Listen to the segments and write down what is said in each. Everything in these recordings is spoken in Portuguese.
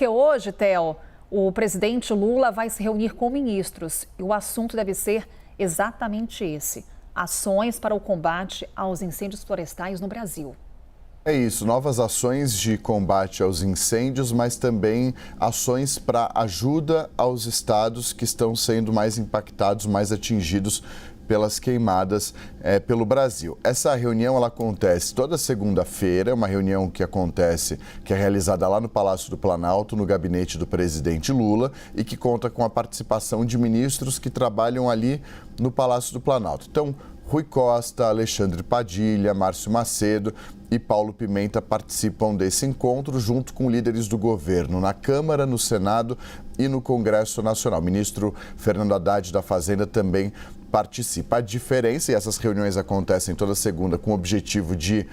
porque hoje, Theo, o presidente Lula vai se reunir com ministros e o assunto deve ser exatamente esse: ações para o combate aos incêndios florestais no Brasil. É isso, novas ações de combate aos incêndios, mas também ações para ajuda aos estados que estão sendo mais impactados, mais atingidos pelas queimadas pelo Brasil. Essa reunião ela acontece toda segunda-feira, uma reunião que é realizada lá no Palácio do Planalto, no gabinete do presidente Lula, e que conta com a participação de ministros que trabalham ali no Palácio do Planalto. Então, Rui Costa, Alexandre Padilha, Márcio Macedo e Paulo Pimenta participam desse encontro junto com líderes do governo na Câmara, no Senado e no Congresso Nacional. O ministro Fernando Haddad da Fazenda também participa. A diferença, e essas reuniões acontecem toda segunda com o objetivo de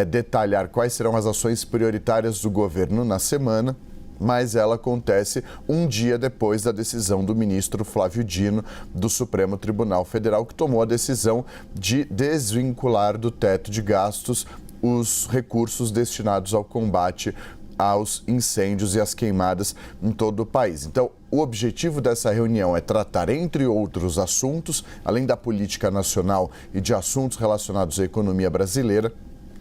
detalhar quais serão as ações prioritárias do governo na semana, mas ela acontece um dia depois da decisão do ministro Flávio Dino do Supremo Tribunal Federal, que tomou a decisão de desvincular do teto de gastos os recursos destinados ao combate aos incêndios e às queimadas em todo o país. Então, o objetivo dessa reunião é tratar, entre outros assuntos, além da política nacional e de assuntos relacionados à economia brasileira,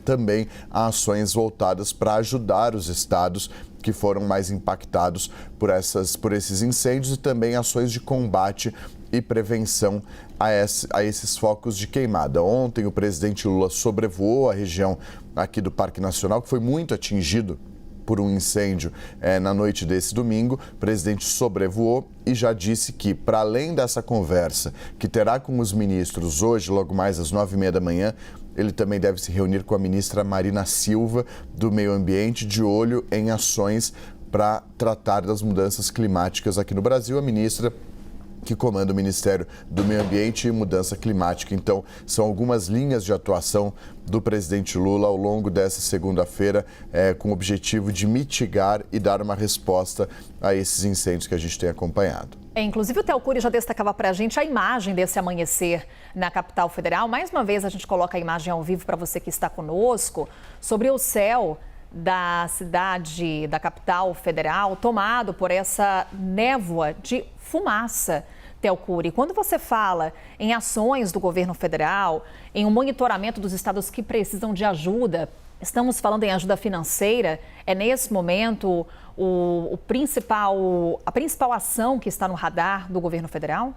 também há ações voltadas para ajudar os estados que foram mais impactados por esses incêndios e também ações de combate e prevenção a esses focos de queimada. Ontem, o presidente Lula sobrevoou a região aqui do Parque Nacional, que foi muito atingido por um incêndio na noite desse domingo. O presidente sobrevoou e já disse que, para além dessa conversa que terá com os ministros hoje, logo mais às 9h30 da manhã, ele também deve se reunir com a ministra Marina Silva, do Meio Ambiente, de olho em ações para tratar das mudanças climáticas aqui no Brasil. A ministra que comanda o Ministério do Meio Ambiente e Mudança Climática. Então, são algumas linhas de atuação do presidente Lula ao longo dessa segunda-feira, com o objetivo de mitigar e dar uma resposta a esses incêndios que a gente tem acompanhado. Inclusive, o Theo Cury já destacava para a gente a imagem desse amanhecer na capital federal. Mais uma vez, a gente coloca a imagem ao vivo para você que está conosco, sobre o céu da cidade, da capital federal, tomado por essa névoa de fumaça. Theo Cury, quando você fala em ações do governo federal, em um monitoramento dos estados que precisam de ajuda, estamos falando em ajuda financeira, é nesse momento a principal ação que está no radar do governo federal?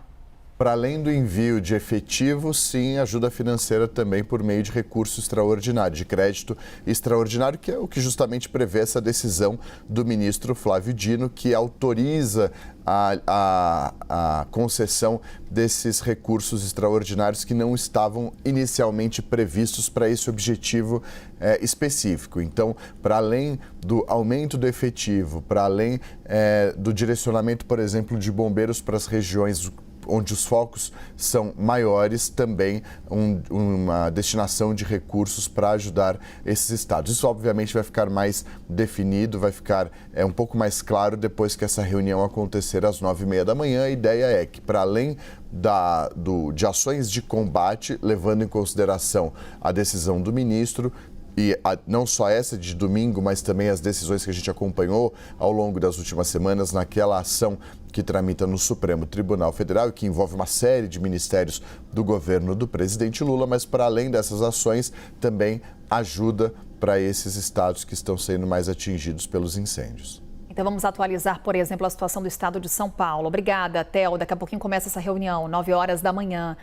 Para além do envio de efetivo, sim, ajuda financeira também por meio de recurso extraordinário, de crédito extraordinário, que é o que justamente prevê essa decisão do ministro Flávio Dino, que autoriza a concessão desses recursos extraordinários que não estavam inicialmente previstos para esse objetivo específico. Então, para além do aumento do efetivo, para além do direcionamento, por exemplo, de bombeiros para as regiões onde os focos são maiores, também uma destinação de recursos para ajudar esses estados. Isso, obviamente, vai ficar mais definido, vai ficar um pouco mais claro depois que essa reunião acontecer às 9h30 da manhã. A ideia é que, para além de ações de combate, levando em consideração a decisão do ministro, e não só essa de domingo, mas também as decisões que a gente acompanhou ao longo das últimas semanas naquela ação que tramita no Supremo Tribunal Federal e que envolve uma série de ministérios do governo do presidente Lula, mas para além dessas ações também ajuda para esses estados que estão sendo mais atingidos pelos incêndios. Então vamos atualizar, por exemplo, a situação do estado de São Paulo. Obrigada, Theo. Daqui a pouquinho começa essa reunião, 9h da manhã.